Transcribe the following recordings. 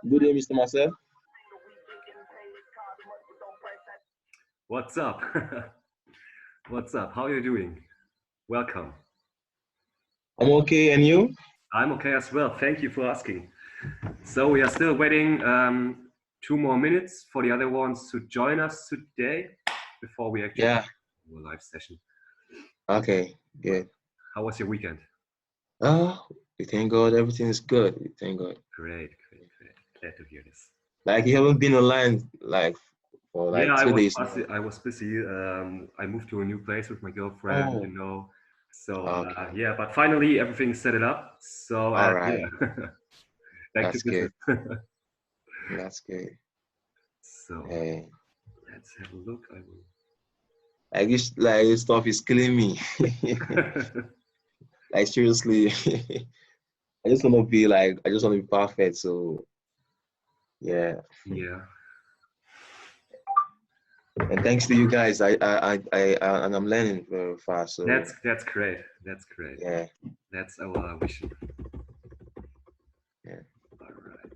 Good day, Mr. Marcel. What's up? What's up? How are you doing? Welcome. I'm okay, and you? I'm okay as well. Thank you for asking. So we are still waiting 2 more minutes for the other ones to join us today before we actually do a live session. Okay, good. How was your weekend? We thank God, everything is good. We thank God. Great. Glad to hear this. Like, you haven't been online for 2 days. I was busy. I moved to a new place with my girlfriend, you know. So okay. but finally everything set it up. So all right. Back to business. That's good. So let's have a look. I will. This stuff is killing me. Like, seriously. I just want to be perfect. So yeah. And thanks to you guys, and I'm learning very fast. So that's great. Yeah. That's our vision. Yeah. All right.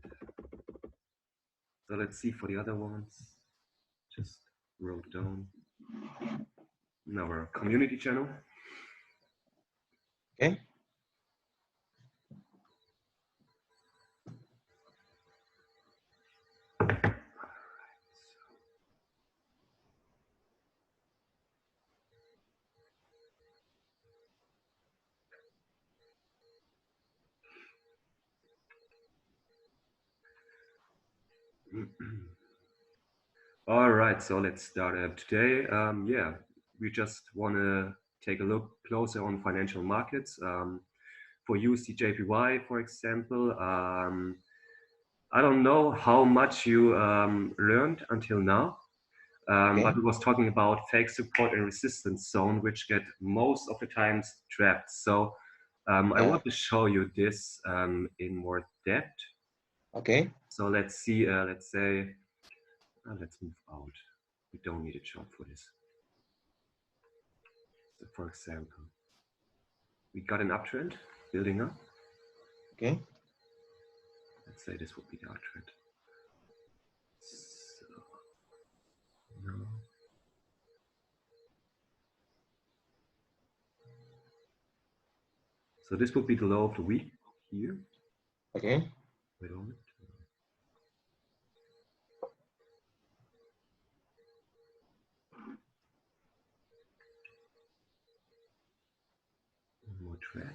So let's see for the other ones. Just wrote down in our community channel. Okay. All right, so let's start today. We just want to take a look closer on financial markets. For USDJPY, for example, I don't know how much you learned until now, but we was talking about fake support and resistance zone, which get most of the times trapped. So I want to show you this in more depth. Okay. So let's see, let's say, let's move out. We don't need a chart for this. So for example, we got an uptrend building up. Okay. Let's say this would be the uptrend. So, no. So this would be the low of the week here. Okay. Wait a moment. One more track.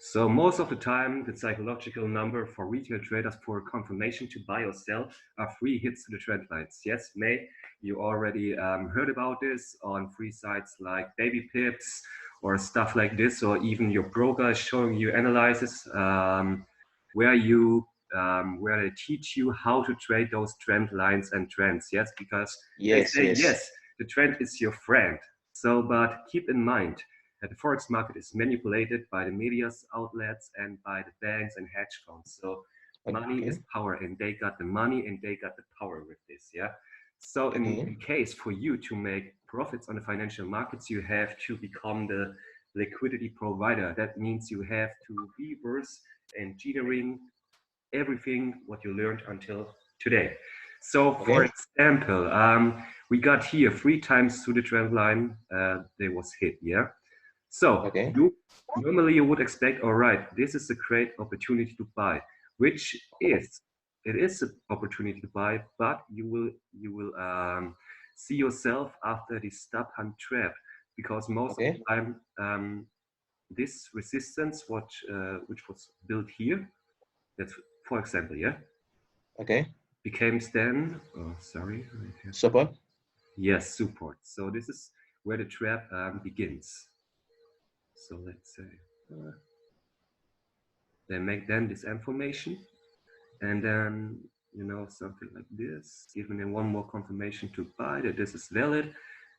So most of the time, the psychological number for retail traders for confirmation to buy or sell are 3 hits to the trend lines. Yes, May, you already heard about this on free sites like Baby Pips or stuff like this, or even your broker is showing you analysis where they teach you how to trade those trend lines and trends. Yes, because they say yes, the trend is your friend. So, but keep in mind, the forex market is manipulated by the media's outlets and by the banks and hedge funds. So money is power, and they got the money and they got the power with this. Yeah. So in case for you to make profits on the financial markets, you have to become the liquidity provider. That means you have to reverse engineering everything what you learned until today. So for example, we got here 3 times through the trend line, they was hit. Yeah. So normally you would expect, all right, this is a great opportunity to buy. which is, it is an opportunity to buy, but you will see yourself after the stop hunt trap, because most of the Okay. time this resistance which was built here, that's for example, yeah, Okay. became then, oh sorry, Support. yes, support. So this is where the trap begins. So let's say they make then this M formation, and then something like this, giving them one more confirmation to buy that this is valid,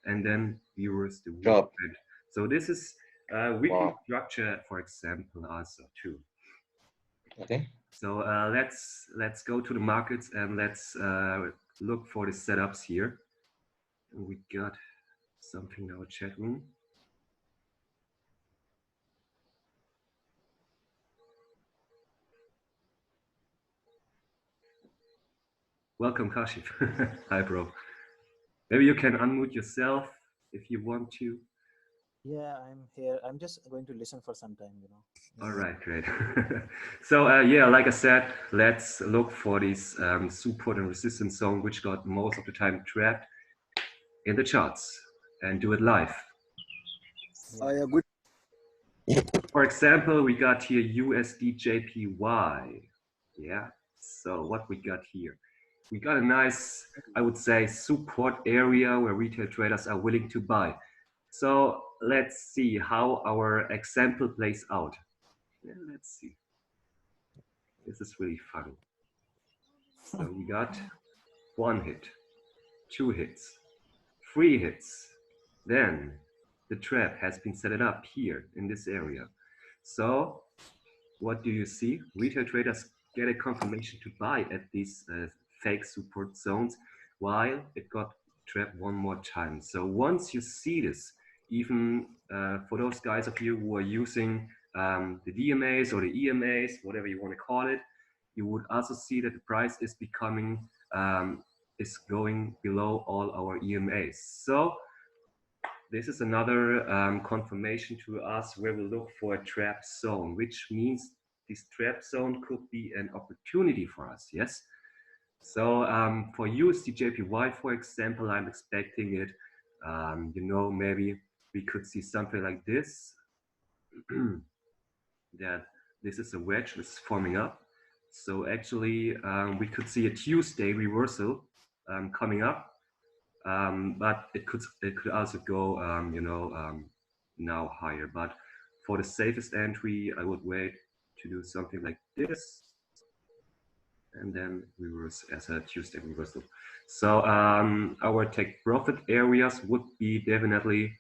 and then viewers the weekly Drop. trend. So this is weekly Wow. structure, for example, also too. Okay. So let's go to the markets and let's look for the setups here. We got something in our chat room. Welcome, Kashif. Hi, bro. Maybe you can unmute yourself if you want to. Yeah, I'm here. I'm just going to listen for some time, you know. All right, great. So yeah, like I said, let's look for this support and resistance zone, which got most of the time trapped in the charts, and do it live. Yeah. Good. For example, we got here USDJPY. Yeah, so what we got here? We got a nice, I would say, support area where retail traders are willing to buy. So let's see how our example plays out. Yeah, let's see. This is really fun. So we got 1 hit, 2 hits, 3 hits. Then the trap has been set up here in this area. So what do you see? Retail traders get a confirmation to buy at these fake support zones, while it got trapped one more time. So once you see this, even for those guys of you who are using the DMAs or the EMAs, whatever you want to call it, you would also see that the price is becoming, is going below all our EMAs. So this is another confirmation to us where we look for a trap zone, which means this trap zone could be an opportunity for us, yes? So for USDJPY, for example, I'm expecting it, maybe we could see something like this, that this is a wedge which is forming up. So actually, we could see a Tuesday reversal coming up. But it could also go, now higher. But for the safest entry, I would wait to do something like this, and then reverse as a Tuesday reversal. So our take profit areas would be definitely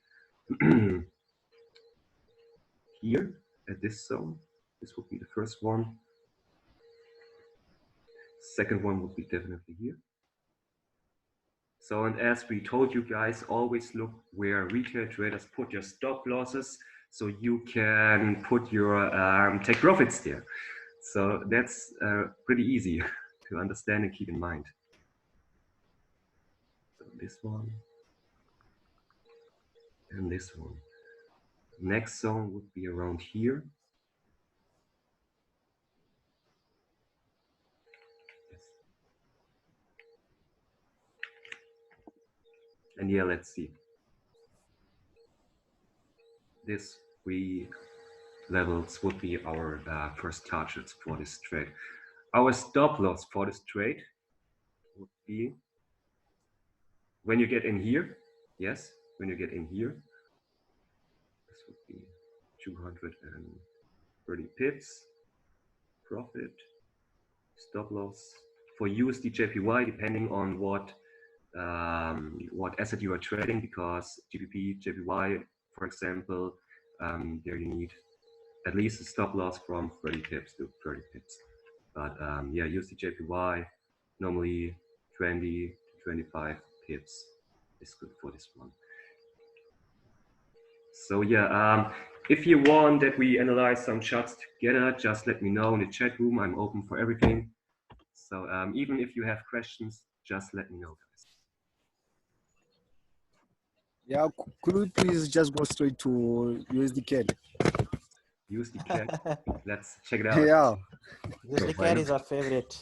here at this zone. This would be the first one. Second one would be definitely here. So, and as we told you guys, always look where retail traders put your stop losses, so you can put your take profits there. So that's pretty easy to understand and keep in mind. So this one and this one. Next zone would be around here. Yes. And yeah, let's see. This 3 levels would be our first targets for this trade. Our stop loss for this trade would be when you get in here. Yes, when you get in here, this would be 230 pips profit, stop loss for USDJPY, depending on what asset you are trading, because GBP, JPY, for example, there you need at least a stop loss from 30 pips to 30 pips. But yeah, USDJPY, normally 20 to 25 pips is good for this one. So yeah, if you want that we analyze some charts together, just let me know in the chat room. I'm open for everything. So even if you have questions, just let me know, guys. Yeah, could we please just go straight to USDCAD? USDCAD. Let's check it out. Yeah. USDCAD is our favorite.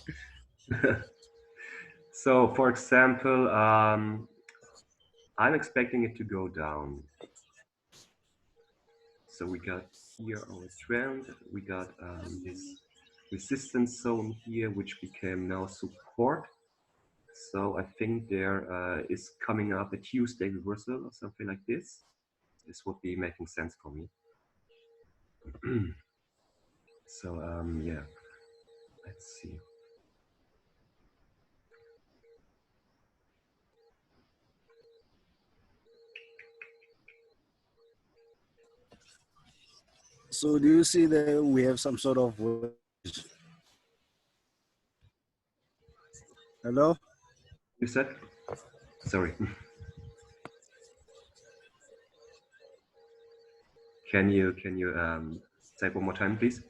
So, for example, I'm expecting it to go down. So we got here our trend. We got this resistance zone here, which became now support. So I think there is coming up a Tuesday reversal or something like this. This would be making sense for me. So yeah, let's see. So do you see that we have some sort of wedge? Hello? You said? Sorry. Can you say it one more time, please?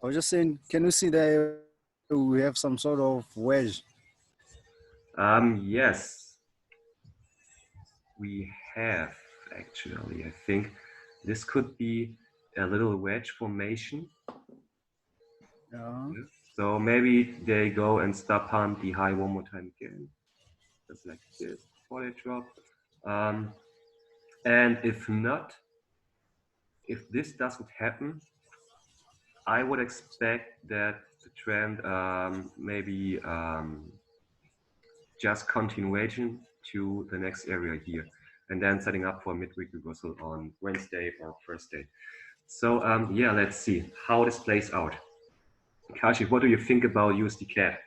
I was just saying, can you see that we have some sort of wedge? Yes, we have actually. I think this could be a little wedge formation. Yeah. So maybe they go and stop hunt the high one more time again, just like this before they drop. And if not, if this doesn't happen, I would expect that the trend maybe just continuation to the next area here, and then setting up for a midweek reversal on Wednesday or Thursday. So yeah, let's see how this plays out. Kashi, what do you think about USDCAD?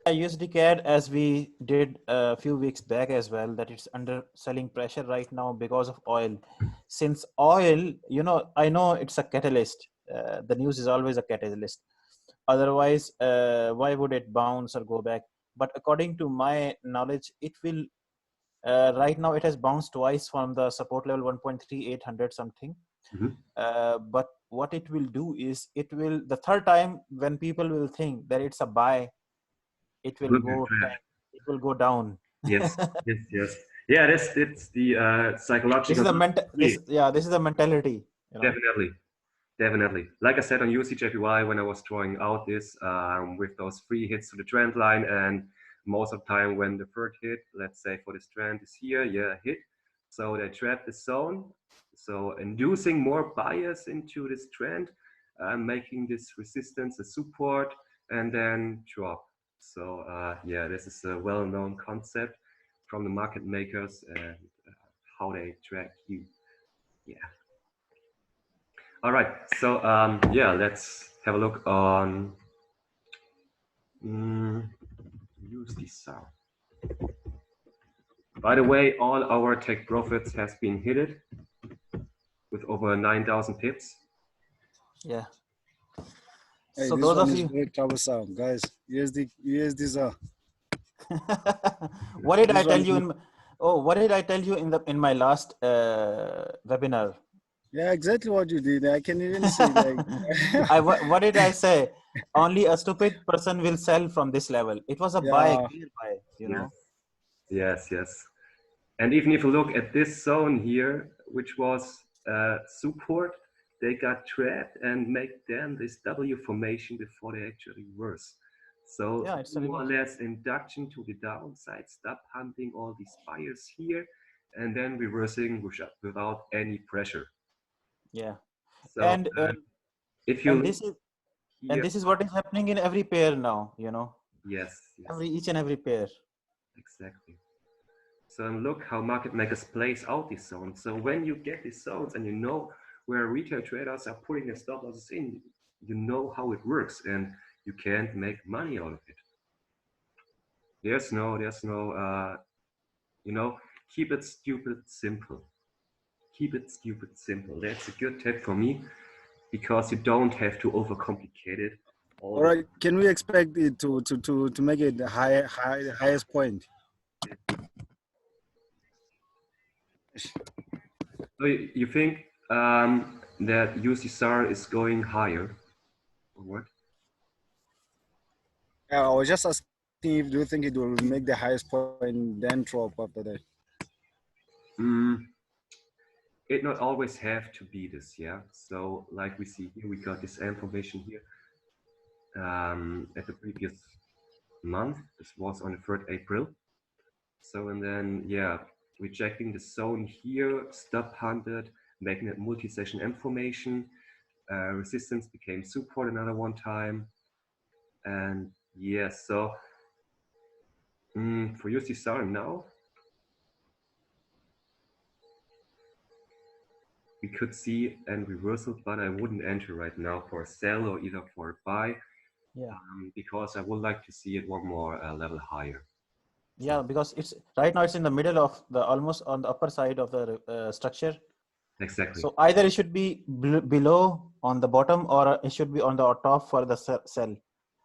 USDCAD, as we did a few weeks back as well, that it's under selling pressure right now because of oil. Since oil, I know it's a catalyst. The news is always a catalyst. Otherwise, why would it bounce or go back? But according to my knowledge, it will. Right now, it has bounced twice from the support level 1.3800 something. But what it will do is, it will, the third time when people will think that it's a buy, it will go down. Yes, yes, yes. Yeah, it's the psychological. This is the mentality. Definitely, definitely. Like I said on USDJPY, when I was drawing out this with those 3 hits to the trend line, and most of the time when the third hit, let's say for this trend is here, yeah, hit. So they trap the zone, so inducing more bias into this trend, making this resistance a support, and then drop. So yeah, this is a well-known concept from the market makers and how they track you. Yeah. All right, so yeah, let's have a look on USDCAD. By the way, all our take profits has been hit with over 9,000 pips. Yeah. Hey, So this those one of is you, very troublesome, guys. USDs are. what did I This tell one- you what did I tell you in my last webinar? Yeah, exactly what you did. I can even say like. What did I say? Only a stupid person will sell from this level. It was a buy, Yeah. clear buy, you Yes. know. Yes, yes. And even if you look at this zone here, which was support, they got trapped and make then this W formation before they actually reverse. So Yeah, it's more or less induction to the downside, stop hunting all these buyers here, and then reversing without any pressure. Yeah. So And if you and look this is here, and this is what is happening in every pair now, you know. yes, yes, Each and every pair. exactly. So look how market makers place out these zones. So when you get these zones and you know where retail traders are putting their stop losses in, you know how it works and you can't make money out of it. There's no, you know, keep it stupid simple. Keep it stupid simple. That's a good tip for me because you don't have to overcomplicate it. All right, can we expect it to make it the highest point? So you think that USDCAD is going higher, or what? Yeah, I was just asking if do you think it will make the highest point then drop after that? it not always have to be this, yeah. So like we see here, we got this information here at the previous month. This was on the 3rd April. So and then yeah, rejecting the zone here, stop 100, making it multi-session information. Resistance became support another one time, and yeah, so for USD now, we could see and reversal, but I wouldn't enter right now for a sell or either for a buy. Yeah. Because I would like to see it one more level higher. Yeah, because it's right now it's in the middle of the almost on the upper side of the structure. Exactly. So either it should be below on the bottom or it should be on the top for the sell.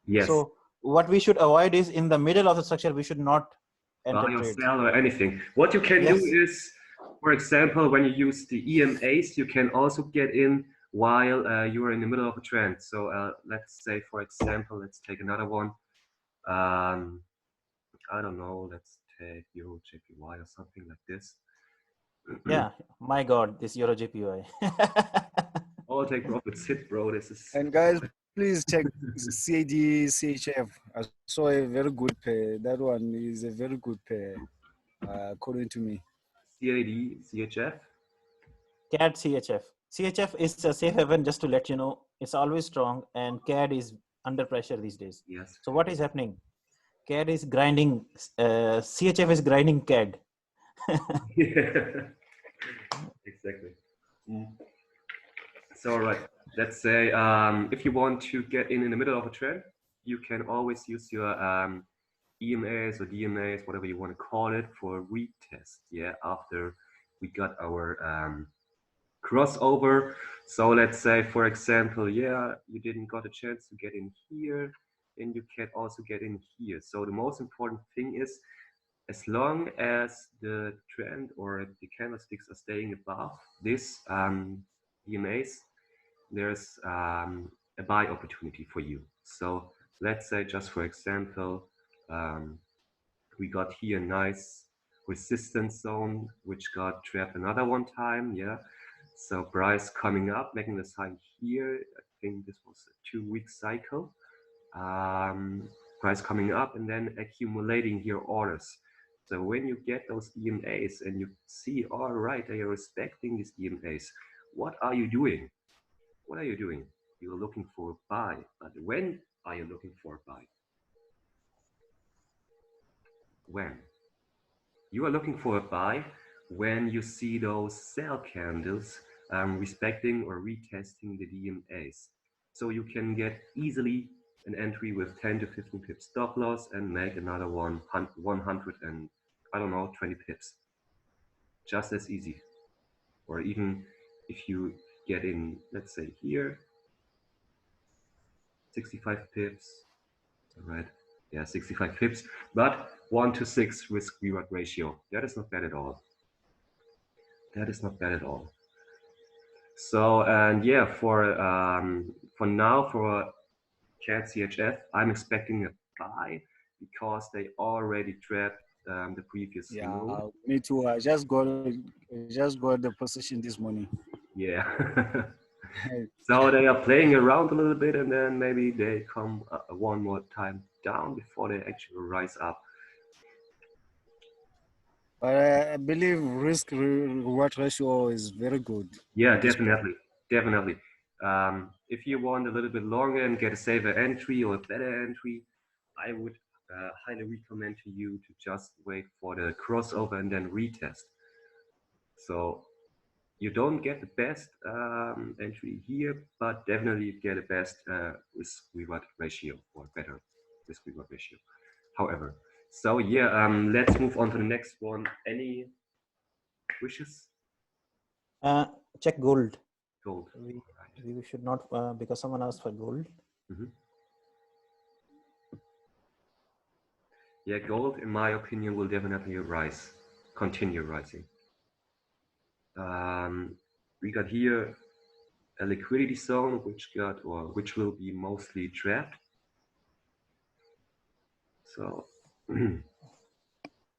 Yes. So what we should avoid is in the middle of the structure, we should not enter Buy or trades. sell or anything. What you can do is, for example, when you use the EMAs, you can also get in while you are in the middle of a trend. So let's say, for example, let's take another one. I don't know, let's take EURJPY or something like this. Yeah, my God, this EURJPY. All take profits hit, bro. This is. And guys, please check CAD, CHF. I saw a very good pair. That one is a very good pair, according to me. CAD, CHF. CAD, CHF. CHF is a safe haven, just to let you know. It's always strong, and CAD is under pressure these days. Yes. So what is happening? CAD is grinding. CHF is grinding CAD. Yeah. Exactly. So right, let's say if you want to get in the middle of a trend, you can always use your EMAs or DMAs, whatever you want to call it, for a retest. Yeah, after we got our crossover. So let's say, for example, yeah, you didn't got a chance to get in here, and you can also get in here. So the most important thing is, as long as the trend or the candlesticks are staying above this EMAs, there's a buy opportunity for you. So let's say, just for example, we got here a nice resistance zone, which got trapped another one time, yeah. So price coming up, making this high here. I think this was a 2-week cycle. Price coming up and then accumulating here orders. So when you get those EMAs and you see, all right, they are respecting these EMAs, what are you doing? What are you doing? You're looking for a buy. But when are you looking for a buy? When? You are looking for a buy when you see those sell candles respecting or retesting the DMAs. So you can get easily an entry with 10 to 15 pips stop loss and make another one 100 and I don't know, 20 pips. Just as easy. Or even if you get in, let's say here, 65 pips, right? Yeah, 65 pips, but 1 to 6 risk reward ratio. That is not bad at all. That is not bad at all. So, and yeah, for now, for CAD CHF, I'm expecting a buy because they already trapped the previous node. Me too. I just got the position this morning. Yeah. So they are playing around a little bit, and then maybe they come one more time down before they actually rise up. But I believe risk reward ratio is very good. Yeah, definitely, definitely. If you want a little bit longer and get a safer entry or a better entry, I would highly recommend to you to just wait for the crossover and then retest. So you don't get the best entry here, but definitely you get a best risk reward ratio or better risk reward ratio. However, so yeah, let's move on to the next one. Any wishes? Check gold. Gold. We should not, because someone asked for gold. Yeah, gold, in my opinion, will definitely rise, continue rising. We got here a liquidity zone, which will be mostly trapped. So,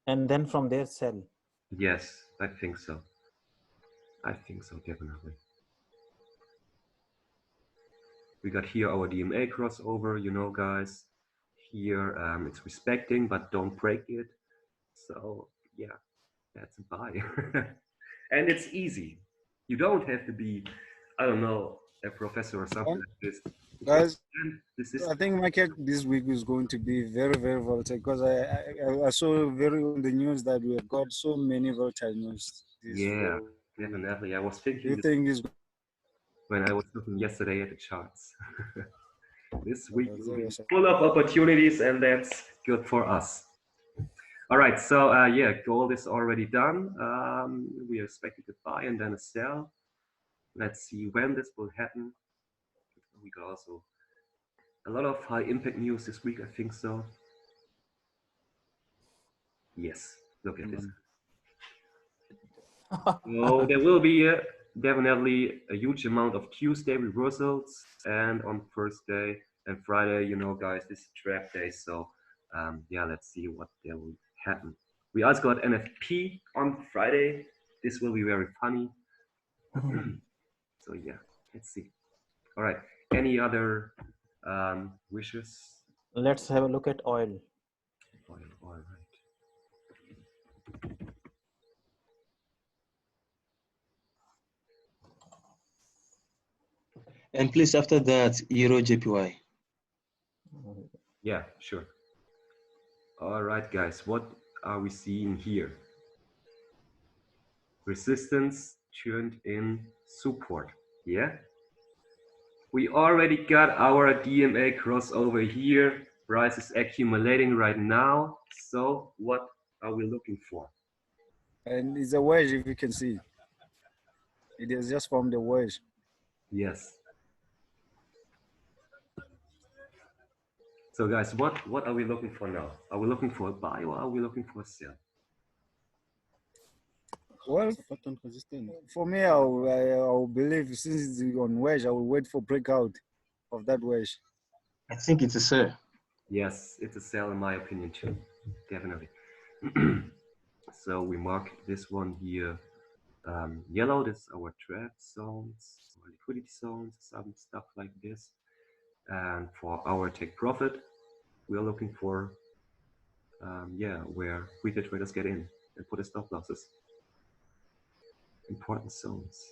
and then from there sell. Yes, I think so. I think so, definitely. We got here our DMA crossover, you know, guys. Here it's respecting, but don't break it. So yeah, that's a buy. And it's easy. You don't have to be, I don't know, a professor or something And like this. guys, This is I think market this week is going to be very, very volatile because I saw very on the news that we have got so many volatile news this yeah, week. definitely. I was Do you thinking this think is when I was looking yesterday at the charts. This week will be awesome? full of opportunities, and that's good for us. All right, so yeah, gold is already done. We are expecting to buy and then a sell. Let's see when this will happen. We got also a lot of high impact news this week, I think so. Yes, look at this. So there will be definitely a huge amount of Tuesday reversals, and on Thursday and Friday, you know, guys, this is trap day. So yeah, let's see what there will happen. We also got NFP on Friday. This will be very funny. So yeah, let's see. All right. Any other wishes? Let's have a look at oil. All right. And please, after that, EURJPY. Yeah, sure. All right, guys, what are we seeing here? Resistance turned in support. Yeah. We already got our DMA crossover here. Price is accumulating right now. So what are we looking for? And it's a wedge, if you can see. It is just from the wedge. Yes. So guys, what are we looking for now? Are we looking for a buy or are we looking for a sell? Well, for me, I will believe since it's on wedge, I will wait for breakout of that wedge. I think it's a sell. Yes, it's a sell in my opinion too, definitely. So we mark this one here yellow. This is our trap zones, our liquidity zones, some stuff like this. And for our take profit, we are looking for yeah, where retail traders get in and put a stop losses. Important zones.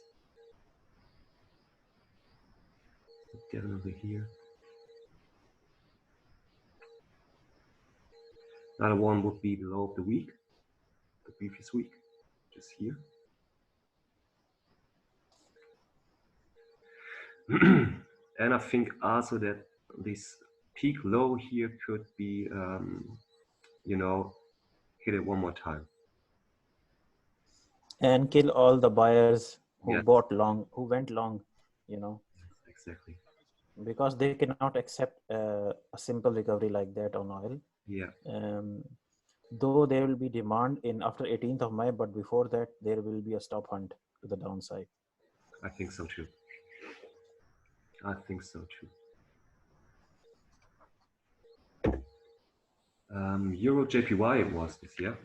Definitely here. Another one would be the low of the week, the previous week, just here. And I think also that this peak low here could be, you know, hit it one more time. And kill all the buyers who Yes. bought long, who went long, you know. Exactly. Because they cannot accept a simple recovery like that on oil. Yeah. Though there will be demand in after 18th of May, but before that there will be a stop hunt to the downside. I think so too. I think so too. EURJPY it was this year.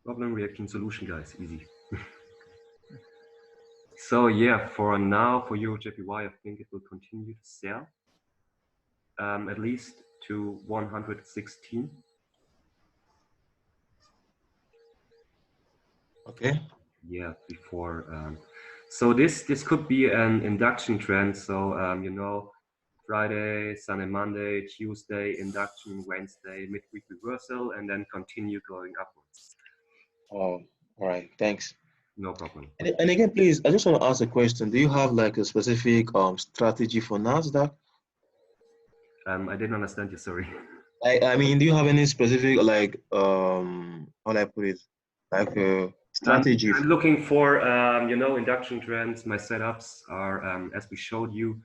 Problem, reaction, solution, guys, easy. So yeah, for now, for EURJPY, I think it will continue to sell at least to 116. Okay. Yeah, before. So this could be an induction trend. So you know, Friday, Sunday, Monday, Tuesday, induction, Wednesday, midweek reversal, and then continue going upwards. Oh, all right. Thanks. No problem. And again, please, I just want to ask a question. Do you have like a specific strategy for NASDAQ? I didn't understand you. Sorry. I mean, do you have any specific like how do I put it, like a strategy? I'm looking for you know, induction trends. My setups are as we showed you,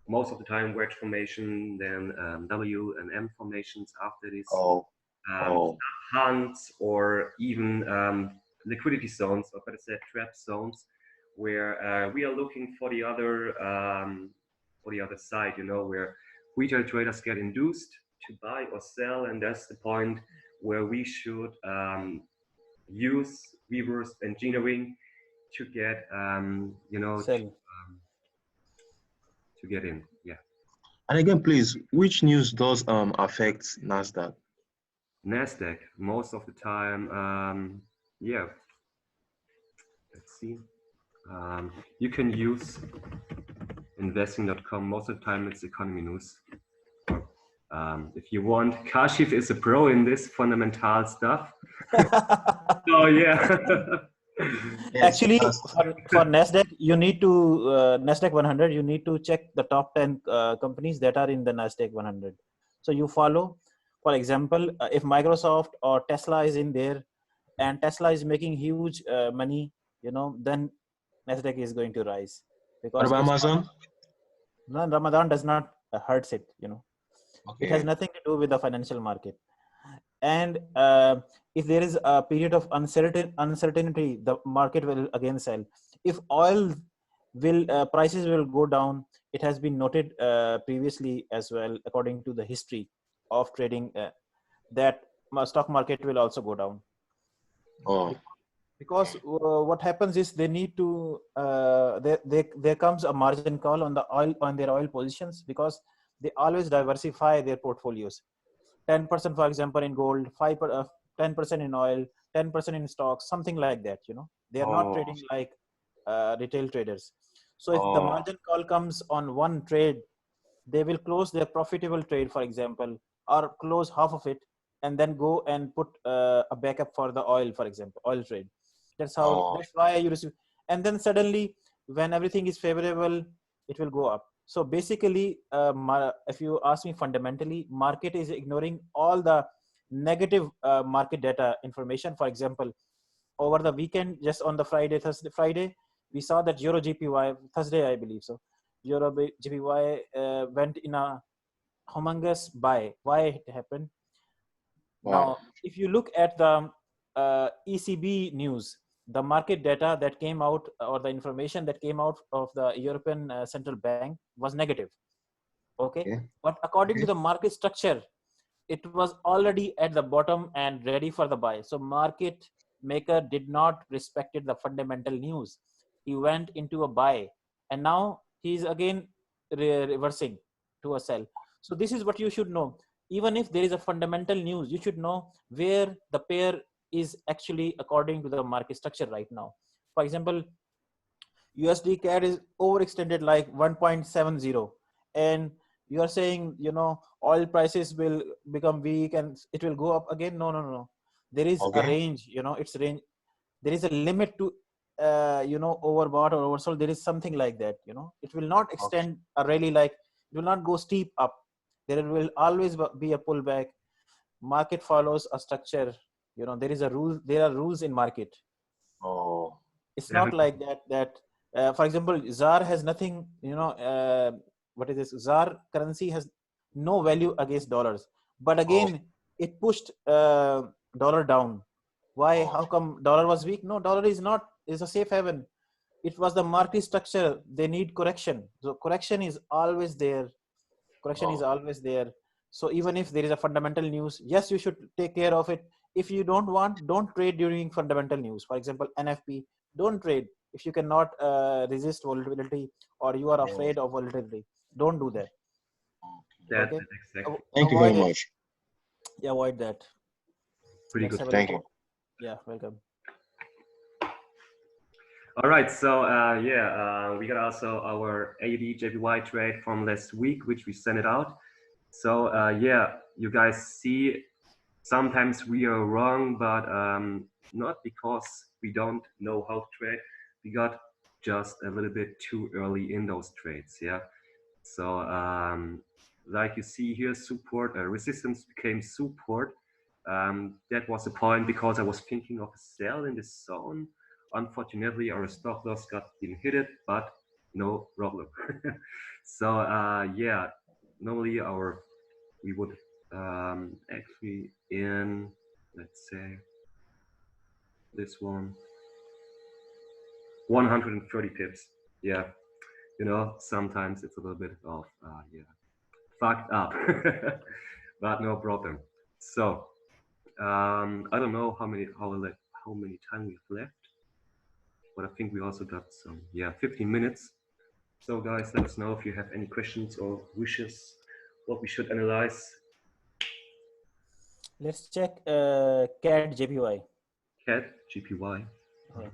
most of the time wedge formation, then W and M formations after this. Oh, Oh, hunts or even liquidity zones, or better said, trap zones, where we are looking for the other side, you know, where retail traders get induced to buy or sell, and that's the point where we should use reverse engineering to get, you know, Sell. to get in. Yeah. and again, please, which news does affect Nasdaq? Nasdaq most of the time. Yeah. Let's see. You can use investing.com. Most of the time, it's economy news. If you want, Kashif is a pro in this fundamental stuff. Oh yeah. Yes, Actually, that's for Nasdaq, you need to Nasdaq 100. You need to check the top 10 companies that are in the Nasdaq 100. So you follow, for example, if Microsoft or Tesla is in there, and Tesla is making huge money, you know, then Nasdaq is going to rise what because about it's Amazon? no, Ramadan does not hurts it. You know, it has Okay. nothing to do with the financial market. And if there is a period of uncertainty, the market will again sell. If oil will prices will go down, it has been noted previously as well, according to the history of trading, that stock market will also go down. Oh, Because what happens is they need to there comes a margin call on the oil, on their oil positions, because they always diversify their portfolios. 10%, for example, in gold, 10% in oil, 10% in stocks, something like that. You know, they are not oh, trading like retail traders. So if the oh, margin call comes on one trade, they will close their profitable trade, for example, or close half of it, and then go and put a backup for the oil, for example, oil trade. That's how. oh, That's why you receive. And then suddenly, when everything is favorable, it will go up. So basically, if you ask me fundamentally, market is ignoring all the negative market data information. For example, over the weekend, just on the Friday, we saw that EURJPY, Thursday, I believe so, EURJPY went in a humongous buy. Why it happened? wow. Now, if you look at the ECB news, the market data that came out, or the information that came out of the European Central Bank, was negative. Okay, Okay. but according to Okay. the market structure, it was already at the bottom and ready for the buy. So market maker did not respected the fundamental news. He went into a buy, and now he's again reversing to a sell. So this is what you should know. Even if there is a fundamental news, you should know where the pair is actually according to the market structure right now. For example, USD-CAD is overextended like 1.70, and you are saying, you know, oil prices will become weak and it will go up again. No, no, no. There is a Okay. range, you know, it's range. There is a limit to, you know, overbought or oversold. There is something like that, you know. It will not Okay. extend a really like, it will not go steep up. There will always be a pullback. Market follows a structure. You know, there is a rule. There are rules in market. Oh, It's not Definitely. like that for example, ZAR has nothing, you know, what is this? ZAR currency has no value against dollars, but oh, again it pushed dollar down. Why? oh, How come dollar was weak? No, dollar is not, is a safe haven. It was the market structure. They need correction. So correction is always there. Correction is oh. always there. So even if there is a fundamental news, yes, you should take care of it. If you don't want, don't trade during fundamental news. For example, NFP, don't trade if you cannot resist volatility, or you are Oh. afraid of volatility. Don't do that. That's Okay, it, exactly. Thank you very avoid it. much. Yeah, avoid that. Pretty Let's good. have a Thank look. you. Yeah, welcome. All right, so we got also our AUD trade from last week, which we sent it out. So you guys see, sometimes we are wrong, but not because we don't know how to trade. We got just a little bit too early in those trades, yeah. So like you see here, support, resistance became support. That was the point because I was thinking of a sell in this zone. Unfortunately, our stop loss got been hit it, but no problem. So normally we would actually in, let's say, this one, 130 pips. Yeah, you know, sometimes it's a little bit of, yeah, fucked up, but no problem. So, I don't know how many time we've left, but I think we also got some, yeah, 15 minutes. So guys, let us know if you have any questions or wishes, what we should analyze. Let's check CAD JPY. CAD, JPY. Yeah.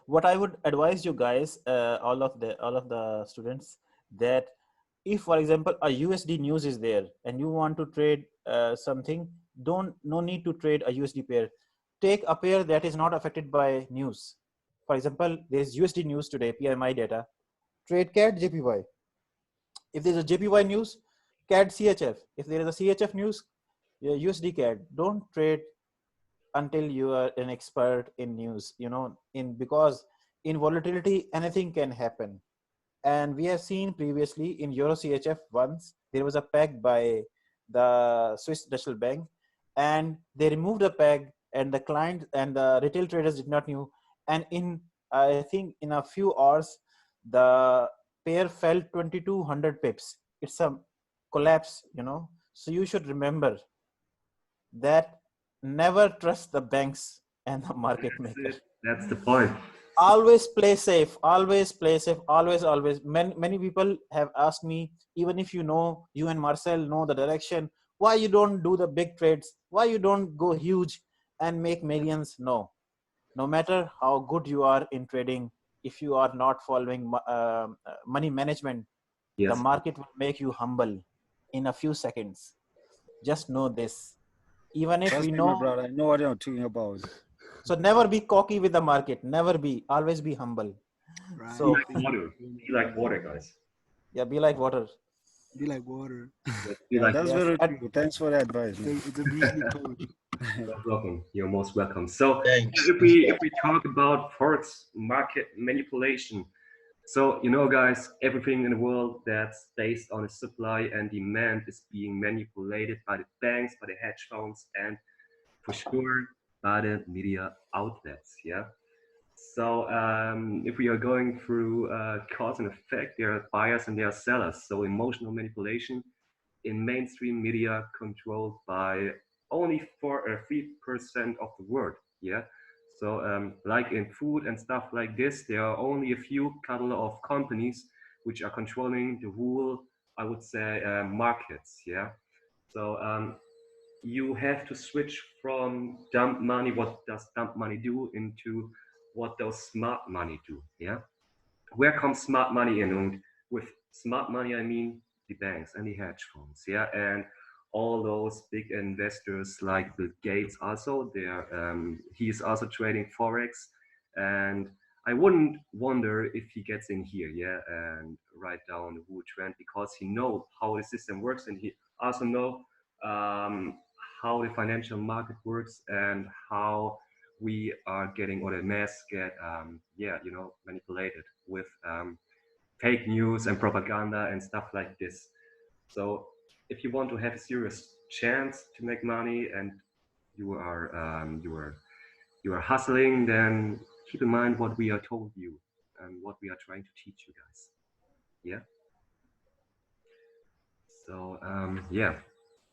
What I would advise you guys, all of the students, that if, for example, a USD news is there and you want to trade something, no need to trade a USD pair. Take a pair that is not affected by news. For example, there's USD news today, PMI data. Trade CAD JPY. If there's a JPY news, CAD CHF. If there is a CHF news, USD CAD. Don't trade until you are an expert in news, you know, because in volatility anything can happen. And we have seen previously in EURCHF once there was a peg by the Swiss National Bank, and they removed the peg, and the client and the retail traders did not know. And in, I think, in a few hours, the pair fell 2200 pips. It's a collapse, you know. So you should remember that never trust the banks and the market maker. That's the point. Always play safe, always play safe, always. Many people have asked me, even if you know, you and Marcel know the direction, why you don't do the big trades, why you don't go huge and make millions. No matter how good you are in trading, if you are not following money management, the Yes. market will make you humble in a few seconds. Just know this. Even if Trust we me, know, my brother, I know what you're talking about. so never be cocky with the market, never be, always be humble. Right. So Be like water. Be like water, guys. yeah, be like water. Be like water. Yes, be like That's Yes. very true. Thanks for the advice, man. It's a briefly coach. welcome. You're most welcome. So Thanks. if we talk about forex market manipulation, so you know, guys, everything in the world that's based on a supply and demand is being manipulated by the banks, by the hedge funds, and for sure by the media outlets. Yeah. So if we are going through cause and effect, there are buyers and there are sellers. So emotional manipulation in mainstream media controlled by only 3% of the world. Yeah. So like in food and stuff like this, there are only a few couple of companies which are controlling the whole, I would say, markets. Yeah. So you have to switch from dump money, what does dump money do, into what does smart money do. Yeah. Where comes smart money in? And with smart money, I mean the banks and the hedge funds, yeah, and all those big investors like Bill Gates. Also, he is also trading forex, and I wouldn't wonder if he gets in here, yeah, and write down the whole trend, because he knows how the system works, and he also know how the financial market works and how we are getting, or the mass get, yeah, you know, manipulated with fake news and propaganda and stuff like this. So if you want to have a serious chance to make money and you are hustling, then keep in mind what we are told you and what we are trying to teach you guys. Yeah. So yeah,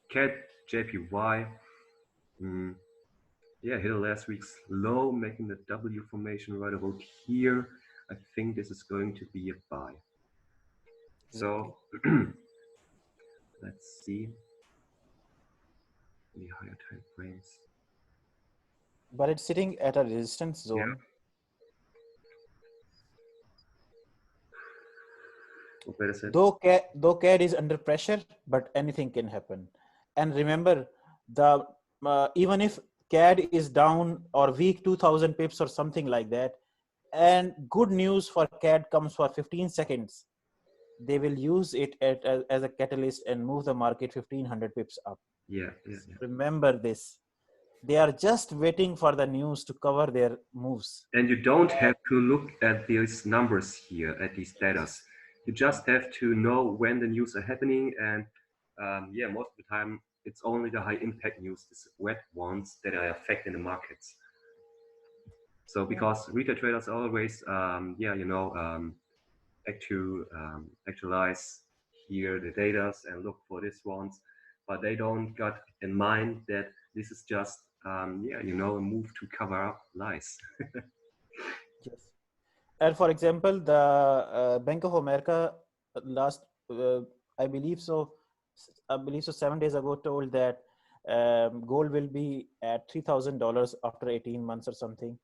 CAD JPY. Yeah, hit last week's low, making the W formation right about here. I think this is going to be a buy. So let's see the higher time frames. But it's sitting at a resistance zone. Yeah. Though CAD is under pressure, but anything can happen. And remember, the even if CAD is down or weak 2000 pips or something like that, and good news for CAD comes for 15 seconds, they will use it as a catalyst and move the market 1500 pips up. Yeah. Remember this. They are just waiting for the news to cover their moves. And you don't have to look at these numbers here, at these data. You just have to know when the news are happening. And yeah, most of the time, it's only the high impact news, these wet ones, that are affecting the markets. So because retail traders always, actualize here the data and look for these ones, but they don't got in mind that this is just, a move to cover up lies. Yes. And for example, the Bank of America last, I believe so, 7 days ago told that gold will be at $3,000 after 18 months or something.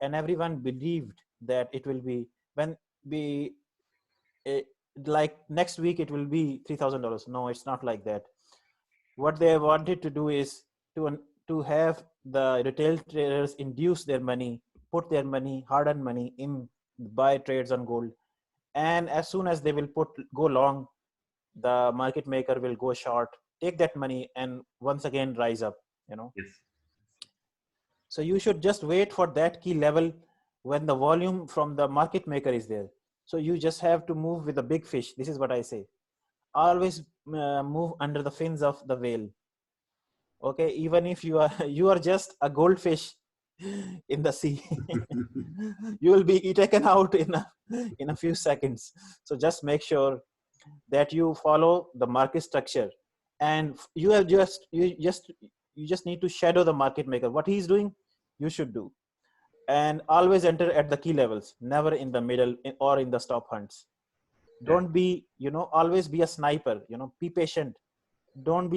And everyone believed that it will be, when we, like next week, it will be $3,000. No, it's not like that. What they wanted to do is to have the retail traders induce their money, put their money, hard-earned money, in buy trades on gold, and as soon as they will go long, the market maker will go short, take that money, and once again rise up. Yes. So you should just wait for that key level when the volume from the market maker is there. So you just have to move with the big fish. This is what I say. Always move under the fins of the whale. Okay, even if you are just a goldfish in the sea, you will be taken out in a few seconds. So just make sure that you follow the market structure, and you just need to shadow the market maker. What he's doing, you should do, and always enter at the key levels, never in the middle or in the stop hunts. Don't be, always be a sniper. Be patient. Don't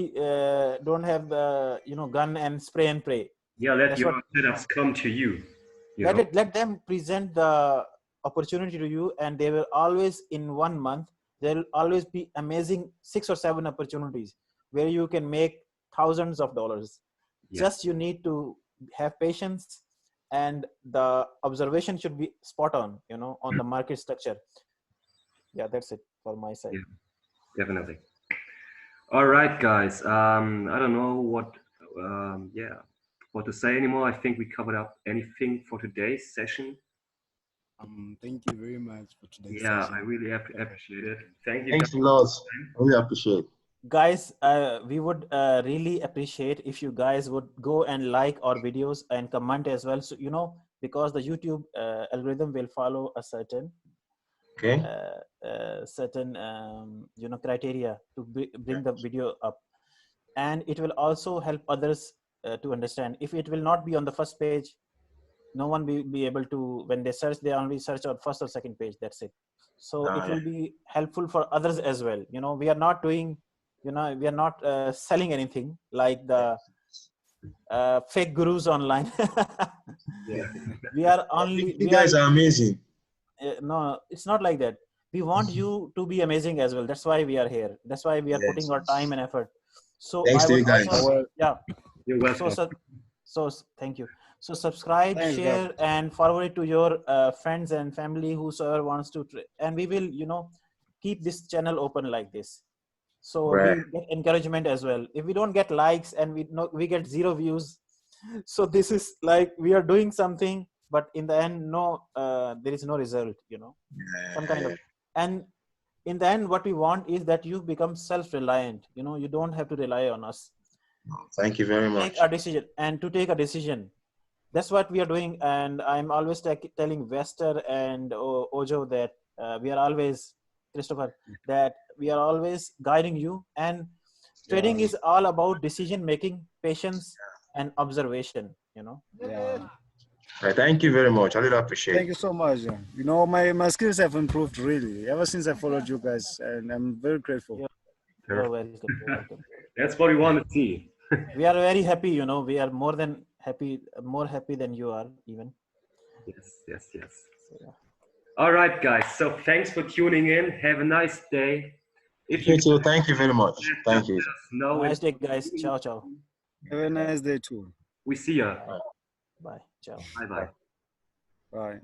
have the gun and spray and pray. Yeah, let That's your what. setups come to you. Let them present the opportunity to you, and they will always, in 1 month, there will always be amazing 6 or 7 opportunities where you can make thousands of dollars. Yeah. Just you need to have patience, and the observation should be spot on, on the market structure. Yeah, that's it for my side. Yeah, definitely. All right, guys. I don't know what to say anymore. I think we covered up anything for today's session. Thank you very much for today's Yeah, session. I really appreciate it. Thank you. Thanks a lot. I really appreciate it. Guys, we would really appreciate if you guys would go and like our videos and comment as well. So, because the YouTube algorithm will follow a certain criteria to bring the video up, and it will also help others to understand. If it will not be on the first page, no one will be able to, when they search, they only search on first or second page. That's it. So it will be helpful for others as well. We are not doing, we are not selling anything like the fake gurus online. Yeah. We are only, You guys are amazing. No, it's not like that. We want you to be amazing as well. That's why we are here. That's why we are putting our time and effort. So Thanks I to would you guys. also, yeah. You're welcome. So thank you. So subscribe, Thanks, share, and forward it to your friends and family, whosoever wants to, and we will, keep this channel open like this. So Right. we get encouragement as well. If we don't get likes and we get 0 views, so this is like we are doing something, but in the end, there is no result. Some kind of, and in the end, what we want is that you become self-reliant. You don't have to rely on us. Thank you very much. Take a decision, and to take a decision. That's what we are doing. And I'm always telling Vester and Ojo that we are always, Christopher, that we are always guiding you. And trading is all about decision making, patience, and observation. Yeah. Right, thank you very much. I really appreciate Thank it. you so much. My skills have improved really ever since I followed you guys, and I'm very grateful. You're welcome. You're welcome. That's what we want to see. We are very happy. We are more than happy, more happy than you are even. Yes. So, yeah. All right, guys. So thanks for tuning in. Have a nice day. If You too. Thank you very much. Thank you. Nice day, guys. Ciao, ciao. Have a nice day too. We see ya. Bye. Ciao. Bye. Bye.